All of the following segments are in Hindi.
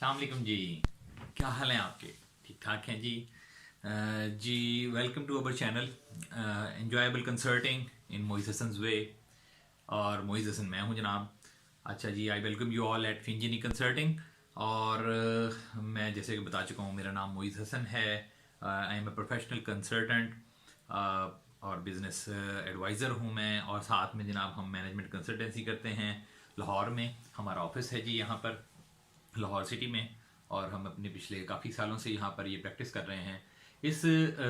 अस्सलाम वालेकुम जी। क्या हाल है आपके? ठीक ठाक हैं जी। जी, welcome to our channel enjoyable consulting in Moiz Hasan's वे। और मोइज़ हसन मैं हूं जनाब। अच्छा जी, I welcome you all at फिंजिनी कंसर्टिंग। और मैं जैसे कि बता चुका हूं, मेरा नाम मोइज़ हसन है। I am a professional consultant और बिज़नेस एडवाइज़र हूं मैं। और साथ में जनाब हम मैनेजमेंट कंसल्टेंसी करते हैं लाहौर में। हमारा ऑफिस है जी यहाँ पर लाहौर सिटी में। और हम अपने पिछले काफ़ी सालों से यहाँ पर ये प्रैक्टिस कर रहे हैं। इस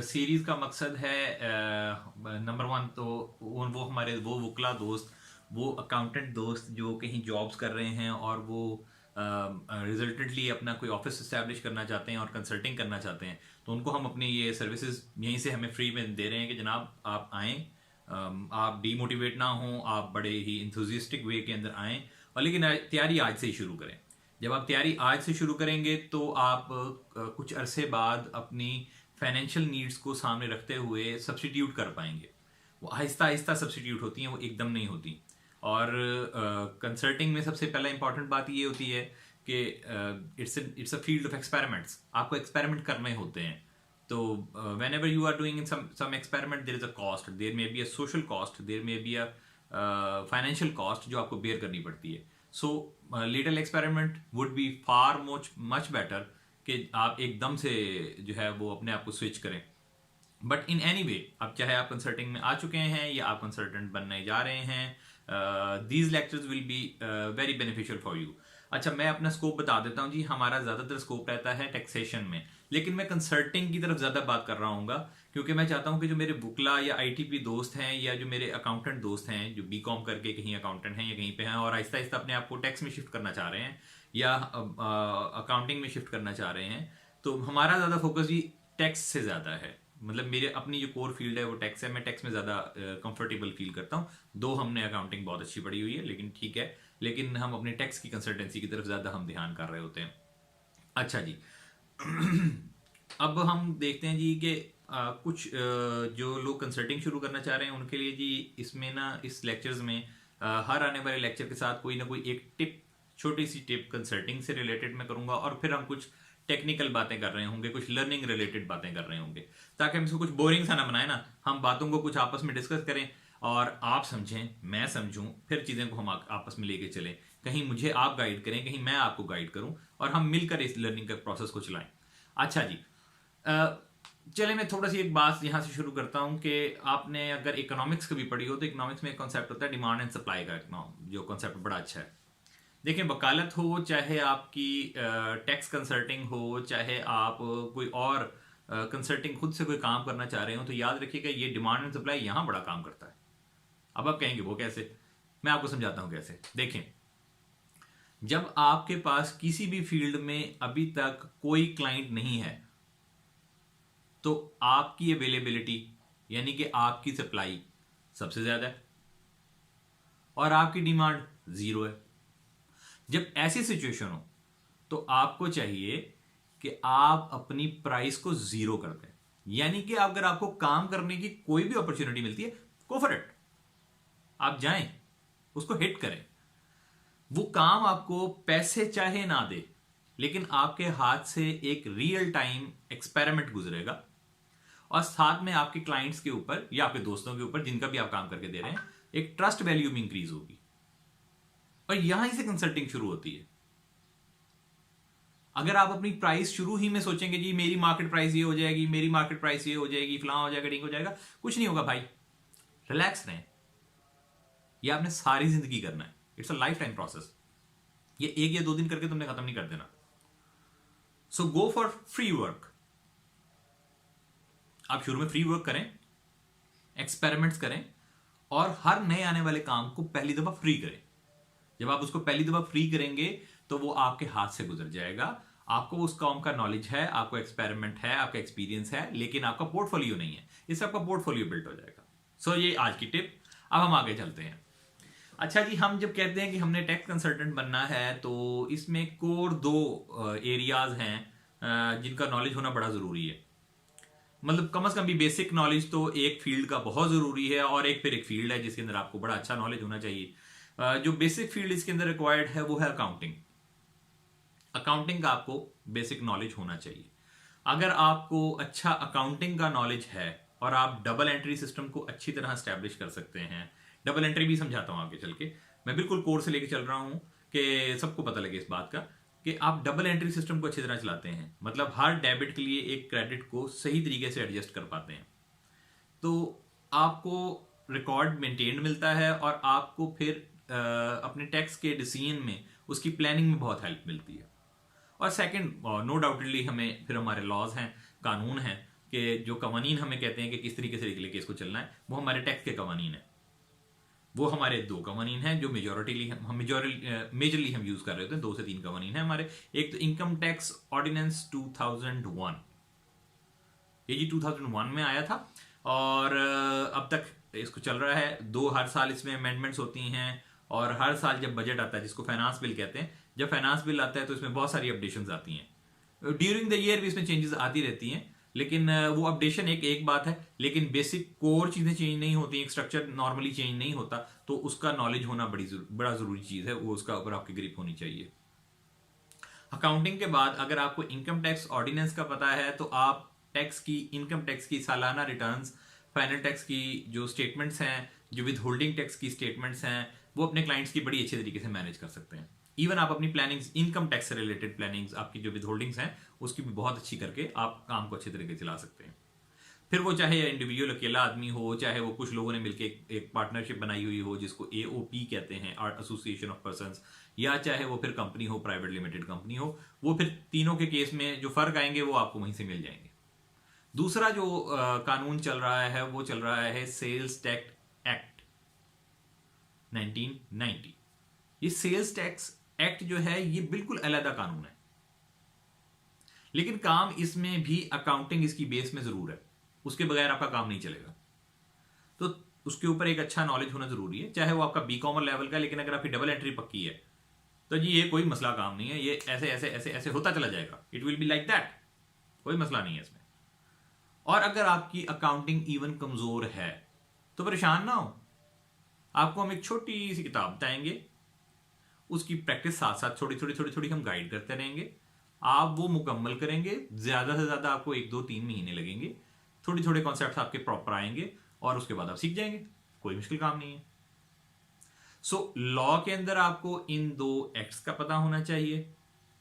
सीरीज़ का मकसद है नंबर वन तो वो हमारे वो वकला दोस्त, वो अकाउंटेंट दोस्त जो कहीं जॉब्स कर रहे हैं और वो रिजल्टेंटली अपना कोई ऑफिस इस्टेब्लिश करना चाहते हैं और कंसल्टिंग करना चाहते हैं, तो उनको हम अपनी ये सर्विसेज यहीं से हमें फ्री में दे रहे हैं कि जनाब आप आएँ। आप डीमोटिवेट ना हों, आप बड़े ही इंथुजिस्टिक वे के अंदर आएँ। और लेकिन तैयारी आज से ही शुरू करें। जब आप तैयारी आज से शुरू करेंगे तो आप कुछ अरसे बाद अपनी फाइनेंशियल नीड्स को सामने रखते हुए सब्सटीट्यूट कर पाएंगे। वो आहिस्ता आहिस्ता सब्सटीट्यूट होती हैं, वो एकदम नहीं होती। और कंसल्टिंग में सबसे पहला इंपॉर्टेंट बात ये होती है कि it's a field of experiments. आपको एक्सपेरिमेंट करने होते हैं। तो whenever you are doing in some experiment, there is a cost, there may be a social cost, there may be a financial cost जो आपको बेयर करनी पड़ती है। So little experiment would be far much better कि आप एकदम से जो है वो अपने आप को स्विच करें। बट इन एनी वे, अब चाहे आप कंसल्टिंग में आ चुके हैं या आप कंसल्टेंट बनने जा रहे हैं, these lectures will be very beneficial for you. अच्छा, मैं अपना स्कोप बता देता हूँ जी। हमारा ज़्यादातर स्कोप रहता है टैक्सेशन में, लेकिन मैं कंसल्टिंग की तरफ ज़्यादा बात कर रहा हूँ क्योंकि मैं चाहता हूँ कि जो मेरे बुकला या आईटीपी दोस्त हैं या जो मेरे अकाउंटेंट दोस्त हैं जो बीकॉम करके कहीं अकाउंटेंट हैं या कहीं पे हैं और आहिस्ता आहिस्ता अपने आप को टैक्स में शिफ्ट करना चाह रहे हैं या अकाउंटिंग में शिफ्ट करना चाह रहे हैं, तो हमारा ज़्यादा फोकस जी टैक्स से ज़्यादा है। मतलब मेरे अपनी जो कोर फील्ड है वो टैक्स है। मैं टैक्स में ज़्यादा कंफर्टेबल फील करता हूँ। दो हमने अकाउंटिंग बहुत अच्छी पढ़ी हुई है, लेकिन ठीक है। लेकिन हम अपनी टैक्स की कंसल्टेंसी की तरफ ज़्यादा हम ध्यान कर रहे होते हैं। अच्छा जी। अब हम देखते हैं जी कि कुछ जो लोग कंसल्टिंग शुरू करना चाह रहे हैं उनके लिए जी इसमें ना, इस लेक्चर्स में हर आने वाले लेक्चर के साथ कोई ना कोई एक टिप, छोटी सी टिप कंसल्टिंग से रिलेटेड मैं करूंगा। और फिर हम कुछ टेक्निकल बातें कर रहे होंगे, कुछ लर्निंग रिलेटेड बातें कर रहे होंगे, ताकि हम इसको कुछ बोरिंग सा ना बनाए ना। हम बातों को कुछ आपस में डिस्कस करें और आप समझें, मैं समझूं, फिर चीज़ें को हम आपस में लेके चलें। कहीं मुझे आप गाइड करें, कहीं मैं आपको गाइड करूं, और हम मिलकर इस लर्निंग का प्रोसेस को चलाएं। अच्छा जी। चले मैं थोड़ा सी एक बात यहाँ से शुरू करता हूँ कि आपने अगर इकोनॉमिक्स कभी पढ़ी हो तो इकोनॉमिक्स में एक कॉन्सेप्ट होता है डिमांड एंड सप्लाई का। जो कॉन्सेप्ट बड़ा अच्छा है। देखिए, वकालत हो, चाहे आपकी टैक्स कंसल्टिंग हो, चाहे आप कोई और कंसल्टिंग खुद से कोई काम करना चाह रहे हो, तो याद रखिएगा ये डिमांड एंड सप्लाई यहाँ बड़ा काम करता है। अब आप कहेंगे वो कैसे? मैं आपको समझाता हूँ कैसे। देखें, जब आपके पास किसी भी फील्ड में अभी तक कोई क्लाइंट नहीं है तो आपकी अवेलेबिलिटी यानी कि आपकी सप्लाई सबसे ज्यादा है और आपकी डिमांड जीरो है। जब ऐसी सिचुएशन हो तो आपको चाहिए कि आप अपनी प्राइस को जीरो कर दें। यानी कि अगर आपको काम करने की कोई भी अपॉर्चुनिटी मिलती है, गो फॉर इट। आप जाएं, उसको हिट करें। वो काम आपको पैसे चाहे ना दे, लेकिन आपके हाथ से एक रियल टाइम एक्सपेरिमेंट गुजरेगा और साथ में आपके क्लाइंट्स के ऊपर या आपके दोस्तों के ऊपर जिनका भी आप काम करके दे रहे हैं, एक ट्रस्ट वैल्यू में इंक्रीज होगी। और यहां से कंसल्टिंग शुरू होती है। अगर आप अपनी प्राइस शुरू ही में सोचेंगे जी मेरी मार्केट प्राइस ये हो जाएगी, मेरी मार्केट प्राइस ये हो जाएगी, फलां हो जाएगा, ढींग हो जाएगा, कुछ नहीं होगा भाई। रिलैक्स रहें। ये आपने सारी जिंदगी करना है। It's a life time process. ये एक या दो दिन करके तुमने खत्म नहीं कर देना। सो गो फॉर फ्री वर्क। आप शुरू में फ्री वर्क करें, एक्सपेरिमेंट्स करें और हर नए आने वाले काम को पहली दफा फ्री करें। जब आप उसको पहली दफा फ्री करेंगे तो वो आपके हाथ से गुजर जाएगा। आपको उस काम का नॉलेज है, आपको एक्सपेरिमेंट है, आपका एक्सपीरियंस है, लेकिन आपका पोर्टफोलियो नहीं है। इससे आपका पोर्टफोलियो बिल्ड हो जाएगा। सो ये आज की टिप। अब हम आगे चलते हैं। अच्छा जी, हम जब कहते हैं कि हमने टैक्स कंसल्टेंट बनना है तो इसमें कोर दो एरियाज हैं जिनका नॉलेज होना बड़ा जरूरी है। मतलब कम से कम भी बेसिक नॉलेज तो एक फील्ड का बहुत जरूरी है और एक फिर एक फील्ड है जिसके अंदर आपको बड़ा अच्छा नॉलेज होना चाहिए। जो बेसिक फील्ड इसके अंदर रिक्वायर्ड है वो है अकाउंटिंग। अकाउंटिंग का आपको बेसिक नॉलेज होना चाहिए। अगर आपको अच्छा अकाउंटिंग का नॉलेज है और आप डबल एंट्री सिस्टम को अच्छी तरह स्टैब्लिश कर सकते हैं, डबल एंट्री भी समझाता हूं आगे चल के, मैं बिल्कुल कोर्स से लेके चल रहा हूं कि सबको पता लगे इस बात का कि आप डबल एंट्री सिस्टम को अच्छी तरह चलाते हैं, मतलब हर डेबिट के लिए एक क्रेडिट को सही तरीके से एडजस्ट कर पाते हैं, तो आपको रिकॉर्ड मेंटेन मिलता है और आपको फिर अपने टैक्स के डिसीजन में उसकी प्लानिंग में बहुत हेल्प मिलती है। और सेकंड, नो डाउटेडली हमें फिर हमारे लॉज हैं, कानून हैं, कि जो कवानीन हमें कहते हैं कि किस तरीके से लेके इसको चलना है, वो हमारे टैक्स के कवानीन है। वो हमारे दो कवानीन हैं जो मेजरली हम यूज कर रहे होते हैं। 2 से 3 कवानीन हैं हमारे। एक तो इनकम टैक्स ऑर्डिनेंस 2001, ये जी 2001 में आया था और अब तक इसको चल रहा है। हर साल इसमें अमेंडमेंट्स होती हैं और हर साल जब बजट आता है, जिसको फाइनेंस बिल कहते हैं, जब फाइनेंस बिल आता है तो इसमें बहुत सारी अपडेशंस आती हैं। ड्यूरिंग द ईयर भी इसमें चेंजेस आती रहती हैं, लेकिन वो अपडेशन एक बात है, लेकिन बेसिक कोर चीज़ें चेंज नहीं होती, एक स्ट्रक्चर नॉर्मली चेंज नहीं होता, तो उसका नॉलेज होना बड़ा ज़रूरी चीज़ है, वो उसका ऊपर आपकी ग्रिप होनी चाहिए। अकाउंटिंग के बाद अगर आपको इनकम टैक्स ऑर्डिनेंस का पता है तो आप इनकम टैक्स की सालाना रिटर्न्स, फाइनल टैक्स की जो स्टेटमेंट्स हैं, जो विद होल्डिंग टैक्स की स्टेटमेंट्स हैं, वो अपने क्लाइंट्स की बड़ी अच्छे तरीके से मैनेज कर सकते हैं। इवन आप अपनी प्लानिंग्स, इनकम टैक्स से रिलेटेड प्लानिंग्स, आपकी जो विद होल्डिंग्स हैं, उसकी भी बहुत अच्छी करके आप काम को अच्छे तरीके से चला सकते हैं। फिर वो चाहे इंडिविजुअल अकेला आदमी हो, चाहे वो कुछ लोगों ने मिलकर एक पार्टनरशिप बनाई हुई हो जिसको AOP कहते हैं, आर्ट एसोसिएशन ऑफ पर्संस, या चाहे वो फिर कंपनी हो, प्राइवेट लिमिटेड कंपनी हो, वो फिर तीनों के केस में जो फर्क आएंगे वो आपको वहीं से मिल जाएंगे। दूसरा जो कानून चल रहा है वो चल रहा है सेल्स टैक्स एक्ट 1990। ये सेल्स टैक्स एक्ट जो है ये बिल्कुल अलग कानून है, लेकिन काम इसमें भी अकाउंटिंग इसकी बेस में जरूर है, उसके बगैर आपका काम नहीं चलेगा। तो उसके ऊपर एक अच्छा नॉलेज होना जरूरी है, चाहे वो आपका BCom लेवल का, लेकिन अगर आपकी डबल एंट्री पक्की है तो जी ये कोई मसला काम नहीं है, ये ऐसे ऐसे ऐसे ऐसे होता चला जाएगा, it will be like that, कोई मसला नहीं है इसमें। और अगर आपकी अकाउंटिंग इवन कमजोर है तो परेशान ना हो, आपको हम एक छोटी सी किताब बताएंगे, उसकी प्रैक्टिस साथ साथ थोड़ी थोड़ी थोड़ी थोड़ी हम गाइड करते रहेंगे, आप वो मुकम्मल करेंगे, ज्यादा से ज्यादा आपको 1 2 3 महीने लगेंगे, थोड़ी थोड़े कॉन्सेप्ट आपके प्रॉपर आएंगे और उसके बाद आप सीख जाएंगे, कोई मुश्किल काम नहीं है। सो लॉ के अंदर आपको इन 2 एक्ट्स का पता होना चाहिए,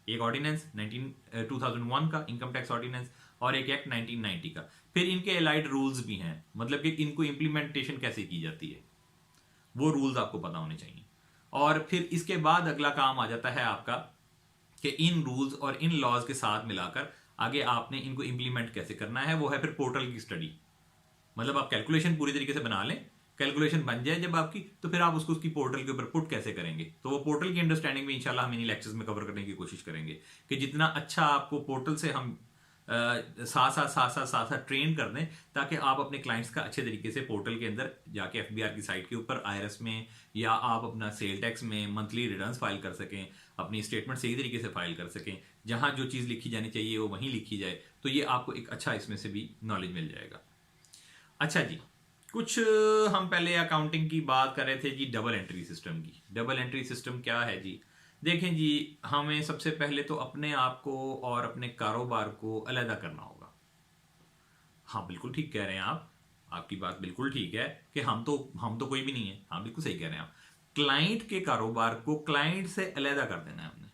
एक ऑर्डिनेंस 2001 का इनकम टैक्स ऑर्डिनेंस और एक एक्ट 1990 का। फिर इनके एलाइड रूल्स भी हैं, मतलब कि इनको इंप्लीमेंटेशन कैसे की जाती है, वो रूल्स आपको पता होने चाहिए। और फिर इसके बाद अगला काम आ जाता है आपका कि इन रूल्स और इन लॉज के साथ मिलाकर आगे आपने इनको इंप्लीमेंट कैसे करना है, वो है फिर पोर्टल की स्टडी। मतलब आप कैलकुलेशन पूरी तरीके से बना लें, कैलकुलेशन बन जाए जब आपकी, तो फिर आप उसको उसकी पोर्टल के ऊपर पुट कैसे करेंगे, तो वो पोर्टल की अंडरस्टैंडिंग भी इंशाल्लाह हम इन लेक्चर्स में कवर करने की कोशिश करेंगे कि जितना अच्छा आपको पोर्टल से हम साथ साथ ट्रेन कर दें, ताकि आप अपने क्लाइंट्स का अच्छे तरीके से पोर्टल के अंदर जाके FBR की साइट के ऊपर IRS में या आप अपना सेल टैक्स में मंथली रिटर्न्स फाइल कर सकें, अपनी स्टेटमेंट सही तरीके से फाइल कर सकें, जहां जो चीज़ लिखी जानी चाहिए वो वहीं लिखी जाए, तो ये आपको एक अच्छा इसमें से भी नॉलेज मिल जाएगा। अच्छा जी, कुछ हम पहले अकाउंटिंग की बात कर रहे थे जी, डबल एंट्री सिस्टम की। डबल एंट्री सिस्टम क्या है जी? देखें जी, हमें सबसे पहले तो अपने आप को और अपने कारोबार को अलग करना होगा। हाँ बिल्कुल ठीक कह रहे हैं आप, आपकी बात बिल्कुल ठीक है कि हम तो कोई भी नहीं है। हाँ बिल्कुल सही कह रहे हैं आप। क्लाइंट के कारोबार को क्लाइंट से अलग कर देना है हमने,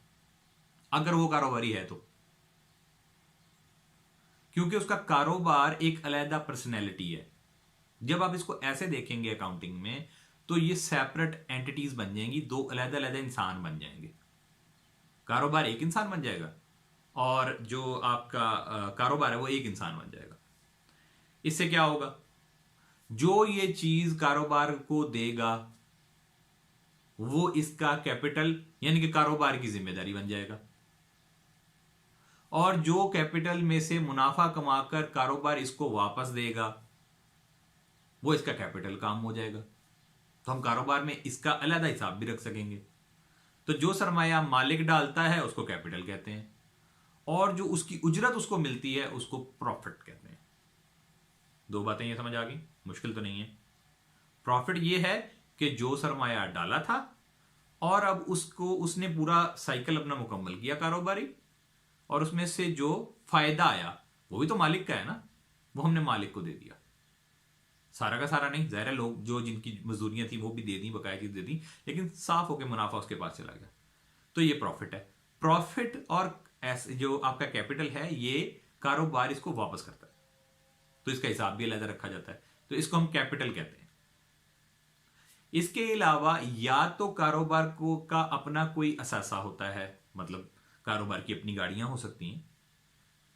अगर वो कारोबारी है तो, क्योंकि उसका कारोबार एक अलग पर्सनैलिटी है। जब आप इसको ऐसे देखेंगे अकाउंटिंग में, तो ये सेपरेट एंटिटीज बन जाएंगी, 2 अलग अलग इंसान बन जाएंगे। कारोबार एक इंसान बन जाएगा और जो आपका कारोबार है वो एक इंसान बन जाएगा। इससे क्या होगा, जो ये चीज कारोबार को देगा वो इसका कैपिटल यानी कि कारोबार की जिम्मेदारी बन जाएगा, और जो कैपिटल में से मुनाफा कमाकर कारोबार इसको वापस देगा वो इसका कैपिटल काम हो जाएगा। तो हम कारोबार में इसका अलग हिसाब भी रख सकेंगे। तो जो सरमाया मालिक डालता है उसको कैपिटल कहते हैं, और जो उसकी उजरत उसको मिलती है उसको प्रॉफिट कहते हैं। 2 बातें ये समझ आ गई, मुश्किल तो नहीं है। प्रॉफिट ये है कि जो सरमाया डाला था और अब उसने पूरा साइकिल अपना मुकम्मल किया कारोबारी, और उसमें से जो फायदा आया वो भी तो मालिक का है ना, वो हमने मालिक को दे दिया। सारा का सारा नहीं, जाहिर है लोग जो जिनकी मजदूरियां थी वो भी दे दी, बकाया चीज दे दी, लेकिन साफ होकर मुनाफा उसके पास चला गया। तो ये प्रॉफिट है। प्रॉफिट और जो आपका कैपिटल है ये कारोबार इसको वापस करता है, तो इसका हिसाब भी अलग रखा जाता है, तो इसको हम कैपिटल कहते हैं। इसके अलावा या तो कारोबार को का अपना कोई असासा होता है, मतलब कारोबार की अपनी गाड़ियां हो सकती हैं,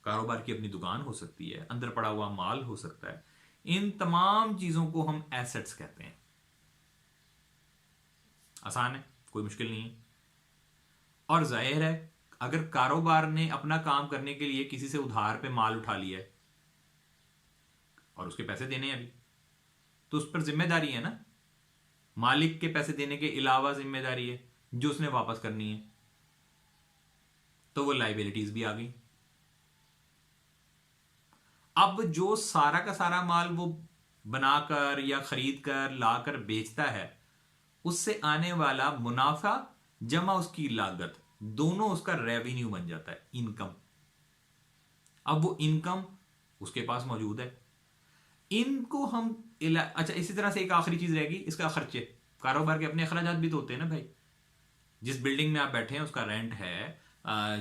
कारोबार की अपनी दुकान हो सकती है, अंदर पड़ा हुआ माल हो सकता है, इन तमाम चीजों को हम एसेट्स कहते हैं। आसान है, कोई मुश्किल नहीं है। और जाहिर है अगर कारोबार ने अपना काम करने के लिए किसी से उधार पे माल उठा लिया है और उसके पैसे देने हैं अभी, तो उस पर जिम्मेदारी है ना, मालिक के पैसे देने के अलावा जिम्मेदारी है जो उसने वापस करनी है, तो वो लाइबिलिटीज भी आ गई। अब जो सारा का सारा माल वो बनाकर या खरीद कर लाकर बेचता है, उससे आने वाला मुनाफा जमा उसकी लागत, दोनों उसका रेवेन्यू बन जाता है, इनकम। अब वो इनकम उसके पास मौजूद है, इनको हम अच्छा, इसी तरह से एक आखिरी चीज रहेगी, इसका खर्चे। कारोबार के अपने अखराजात भी तो होते हैं ना भाई। जिस बिल्डिंग में आप बैठे हैं उसका रेंट है,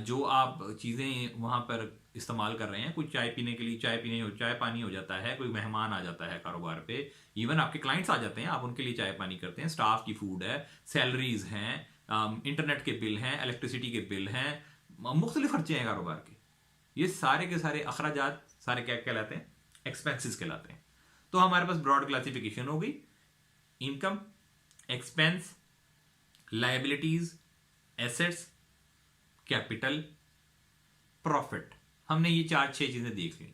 जो आप चीजें वहां पर इस्तेमाल कर रहे हैं, कुछ चाय पीने के लिए चाय पानी हो जाता है, कोई मेहमान आ जाता है कारोबार पे, इवन आपके क्लाइंट्स आ जाते हैं, आप उनके लिए चाय पानी करते हैं, स्टाफ की फूड है, सैलरीज हैं, इंटरनेट के बिल हैं, इलेक्ट्रिसिटी के बिल हैं, मुख्तलिफ खर्चे हैं कारोबार के। ये सारे के सारे अखराजात सारे क्या कहलाते हैं? एक्सपेंसिस कहलाते हैं। तो हमारे पास ब्रॉड क्लासिफिकेशन हो गई, income, expense, liabilities, assets, capital, profit. हमने ये 4-6 चीजें देख ली।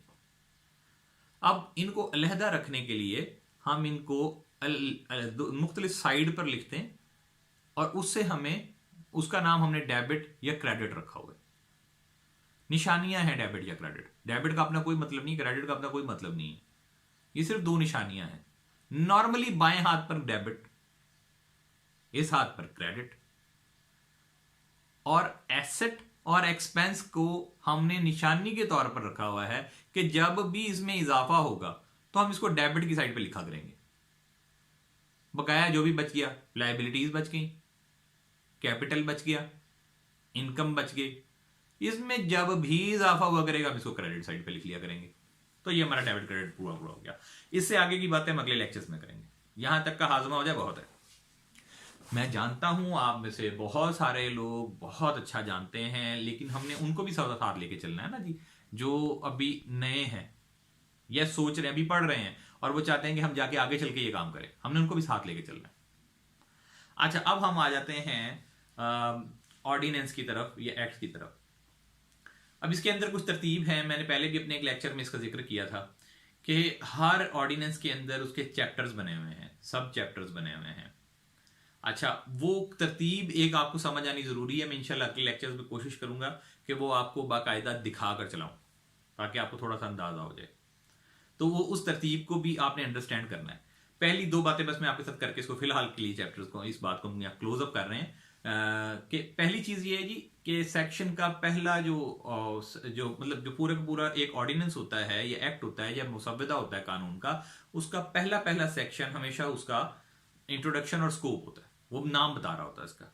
अब इनको अलहदा रखने के लिए हम इनको मुख्तलिफ साइड पर लिखते हैं, और उससे हमें उसका नाम हमने डेबिट या क्रेडिट रखा हुआ है। निशानियां हैं डेबिट या क्रेडिट। डेबिट का अपना कोई मतलब नहीं, क्रेडिट का अपना कोई मतलब नहीं है, ये सिर्फ 2 निशानियां हैं। नॉर्मली बाएं हाथ पर डेबिट, इस हाथ पर क्रेडिट। और एसेट और एक्सपेंस को हमने निशानी के तौर पर रखा हुआ है कि जब भी इसमें इजाफा होगा तो हम इसको डेबिट की साइड पे लिखा करेंगे। बकाया जो भी बच गया, लायबिलिटीज बच गई, कैपिटल बच गया, इनकम बच गई, इसमें जब भी इजाफा हुआ करेगा हम इसको क्रेडिट साइड पे लिख लिया करेंगे। तो ये हमारा डेबिट क्रेडिट पूरा पूरा हो गया। इससे आगे की बातें हम अगले लेक्चर्स में करेंगे, यहां तक का हाजमा हो जाए बहुत है। मैं जानता हूं आप में से बहुत सारे लोग बहुत अच्छा जानते हैं, लेकिन हमने उनको भी साथ लेके चलना है ना जी, जो अभी नए हैं या सोच रहे हैं, अभी पढ़ रहे हैं और वो चाहते हैं कि हम जाके आगे चल के ये काम करें, हमने उनको भी साथ लेके चलना है। अच्छा, अब हम आ जाते हैं ऑर्डिनेंस की तरफ या एक्ट की तरफ। अब इसके अंदर कुछ तरतीब है, मैंने पहले भी अपने एक लेक्चर में इसका जिक्र किया था कि हर ऑर्डिनेंस के अंदर उसके चैप्टर्स बने हुए हैं, सब चैप्टर्स बने हुए हैं। अच्छा, वो तरतीब एक आपको समझ आनी जरूरी है। मैं इंशाल्लाह अगले लेक्चर्स में कोशिश करूंगा कि वो आपको बाकायदा दिखा कर चलाऊं, ताकि आपको थोड़ा सा अंदाजा हो जाए। तो वो उस तरतीब को भी आपने अंडरस्टैंड करना है। पहली 2 बातें बस मैं आपके साथ करके इसको फिलहाल के लिए चैप्टर्स को, इस बात को हम यहाँ क्लोज अप कर रहे हैं कि पहली चीज ये है जी कि सेक्शन का पहला जो मतलब जो पूरा का पूरा एक ऑर्डिनेंस होता है या एक्ट होता है या मुसव्वदा होता है कानून का, उसका पहला सेक्शन हमेशा उसका इंट्रोडक्शन और स्कोप होता है। वो नाम बता रहा होता है इसका,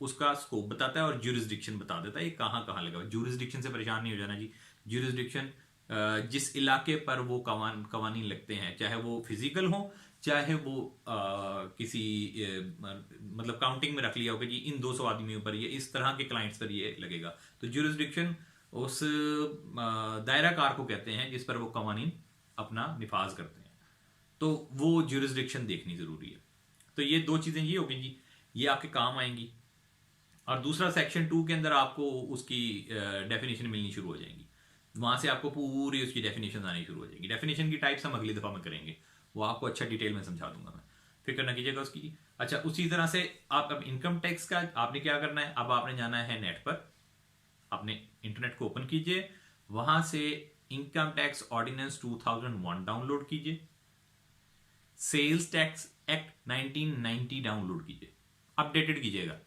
उसका स्कोप बताता है और ज्यूरिसडिक्शन बता देता है, ये कहाँ कहाँ लगा। ज्यूरिसडिक्शन से परेशान नहीं हो जाना जी। ज्यूरिसडिक्शन जिस इलाके पर वो कवानीन लगते हैं, चाहे वो फिजिकल हो, चाहे वो किसी मतलब काउंटिंग में रख लिया हो कि जी इन 200 आदमियों पर ये इस तरह के क्लाइंट्स पर ये लगेगा, तो ज्यूरिसडिक्शन उस दायरा कार को कहते हैं जिस पर वो कवानीन अपना निफाज करते हैं। तो वो ज्यूरिसडिक्शन देखनी जरूरी है। तो ये 2 चीजें ये होगी जी, ये आपके काम आएंगी। और दूसरा सेक्शन 2 के अंदर आपको उसकी डेफिनेशन मिलनी शुरू हो जाएंगी, वहां से आपको पूरी उसकी डेफिनेशन आनी शुरू हो जाएगी। डेफिनेशन की टाइप्स हम अगली दफा में करेंगे, वो आपको अच्छा डिटेल में समझा दूंगा मैं, फिक्र ना कीजिएगा उसकी। अच्छा, उसी तरह से आप अब इनकम टैक्स का आपने क्या करना है, अब आपने जाना है नेट पर, आपने इंटरनेट को ओपन कीजिए, वहां से इनकम टैक्स ऑर्डिनेंस 2001 डाउनलोड कीजिए, सेल्स टैक्स एक्ट 1990 डाउनलोड कीजिए, अपडेटेड कीजिएगा,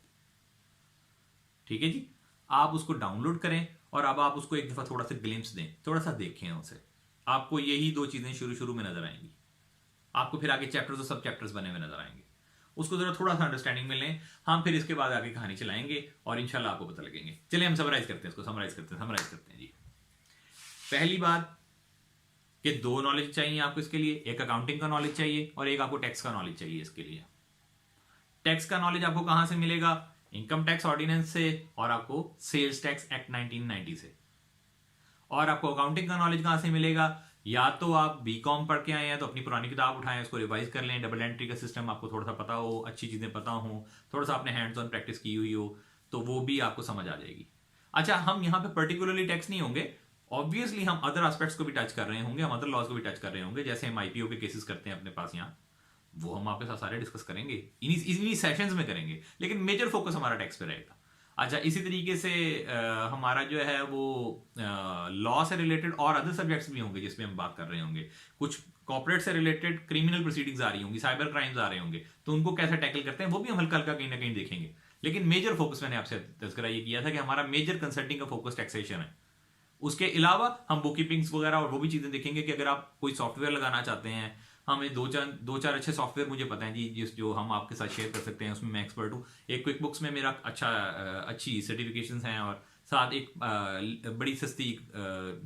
ठीक है जी। आप उसको डाउनलोड करें और अब आप उसको एक दफा थोड़ा सा ग्लिम्स दें, थोड़ा सा देखें उसे। आपको यही दो चीजें शुरू शुरू में नजर आएंगी, आपको फिर आगे चैप्टर्स और सब चैप्टर्स बने हुए नजर आएंगे। उसको जरा थोड़ा सा अंडरस्टैंडिंग में लें, हम फिर इसके बाद आगे कहानी चलाएंगे और इंशाल्लाह आपको पता लगेंगे। चलिए हम समराइज करते हैं, इसको समराइज करते हैं जी। पहली बात कि दो नॉलेज चाहिए आपको इसके लिए, एक अकाउंटिंग का नॉलेज चाहिए और एक आपको टैक्स का नॉलेज चाहिए। इसके लिए टैक्स का नॉलेज आपको कहां से मिलेगा? इनकम टैक्स ऑर्डिनेंस से और आपको सेल्स टैक्स एक्ट 1990 से। और आपको अकाउंटिंग का नॉलेज कहां से मिलेगा? या तो आप बीकॉम पढ़ के आए हैं तो अपनी पुरानी किताब उठाएं, उसको रिवाइज कर लें, डबल एंट्री का सिस्टम आपको थोड़ा सा पता हो, अच्छी चीजें पता हो, थोड़ा सा आपने हैंड्स ऑन प्रैक्टिस की हुई हो, तो वो भी आपको समझ आ जाएगी। अच्छा, हम यहाँ पे पर्टिकुलरली टैक्स नहीं होंगे, ऑब्वियसली हम अदर एस्पेक्ट्स को भी टच कर रहे होंगे, हम अदर लॉज को भी टच कर रहे होंगे, जैसे हम आईपीओ के केसेस करते हैं अपने पास यहाँ, वो हम आपके साथ सारे डिस्कस करेंगे, इन्हीं सेशंस में करेंगे, लेकिन मेजर फोकस हमारा टैक्स पे रहेगा। अच्छा, इसी तरीके से हमारा जो है वो लॉ से रिलेटेड और अदर सब्जेक्ट्स भी होंगे जिसमें हम बात कर रहे होंगे। कुछ कॉर्पोरेट से रिलेटेड क्रिमिनल प्रोसीडिंग्स आ रही होंगी, साइबर क्राइम्स आ रहे होंगे, तो उनको कैसे टैकल करते हैं वो भी हम हल्का हल्का कहीं ना कहीं देखेंगे। लेकिन मेजर फोकस मैंने आपसे तज़किरा ये किया था कि हमारा मेजर कंसल्टिंग का फोकस टैक्सेशन है। उसके अलावा हम बुक कीपिंग्स वगैरह और वो भी चीजें देखेंगे कि अगर आप कोई सॉफ्टवेयर लगाना चाहते हैं, हमें दो चार अच्छे सॉफ्टवेयर मुझे पता है जी, जिस जो हम आपके साथ शेयर कर सकते हैं, उसमें मैं एक्सपर्ट हूँ। एक क्विक बुक्स में मेरा अच्छी सर्टिफिकेशंस हैं और साथ एक बड़ी सस्ती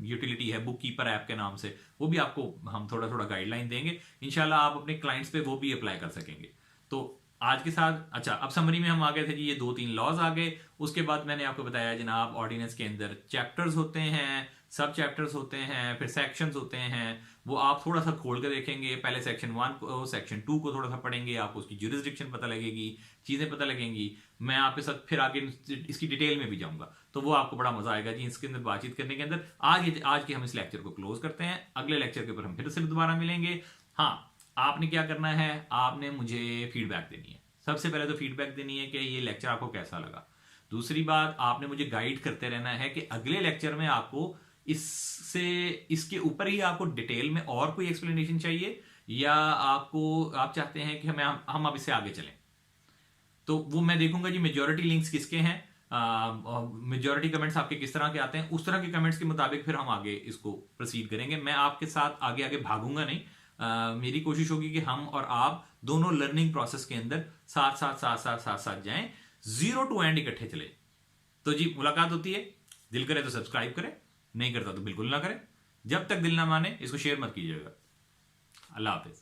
यूटिलिटी है बुक कीपर ऐप के नाम से, वो भी आपको हम थोड़ा थोड़ा गाइडलाइन देंगे। इंशाल्लाह आप अपने क्लाइंट्स पे वो भी अप्लाई कर सकेंगे। तो आज के साथ अच्छा, अब समरी में हम आ गए थे जी, ये 2-3 लॉज आ गए। उसके बाद मैंने आपको बताया जनाब, ऑर्डिनेंस के अंदर चैप्टर्स होते हैं, सब चैप्टर्स होते हैं, फिर सेक्शंस होते हैं, वो आप थोड़ा सा खोल कर देखेंगे। पहले सेक्शन 1 को, सेक्शन 2 को थोड़ा सा पढ़ेंगे, आपको उसकी ज्यूरिसडिक्शन पता लगेगी, चीजें पता लगेंगी। मैं आपके साथ फिर आगे इसकी डिटेल में भी जाऊंगा, तो वो आपको बड़ा मजा आएगा जी इसके अंदर बातचीत करने के अंदर। आज के हम इस लेक्चर को क्लोज करते हैं, अगले लेक्चर के ऊपर हम फिर से दोबारा मिलेंगे। हाँ, आपने क्या करना है, आपने मुझे फीडबैक देनी है। सबसे पहले तो फीडबैक देनी है कि ये लेक्चर आपको कैसा लगा। दूसरी बात, आपने मुझे गाइड करते रहना है कि अगले लेक्चर में आपको इसके ऊपर ही आपको डिटेल में और कोई एक्सप्लेनेशन चाहिए, या आप चाहते हैं कि हम अब इससे आगे चलें। तो वो मैं देखूंगा जी मेजॉरिटी लिंक्स किसके हैं, मेजॉरिटी कमेंट्स आपके किस तरह के आते हैं, उस तरह के कमेंट्स के मुताबिक फिर हम आगे इसको प्रोसीड करेंगे। मैं आपके साथ आगे आगे भागूंगा नहीं, मेरी कोशिश होगी कि हम और आप दोनों लर्निंग प्रोसेस के अंदर साथ जाएं, 0 to एंड इकट्ठे चले। तो जी मुलाकात होती है, दिल करे तो सब्सक्राइब करें, नहीं करता तो बिल्कुल ना करें। जब तक दिल ना माने इसको शेयर मत कीजिएगा। अल्लाह हाफिज।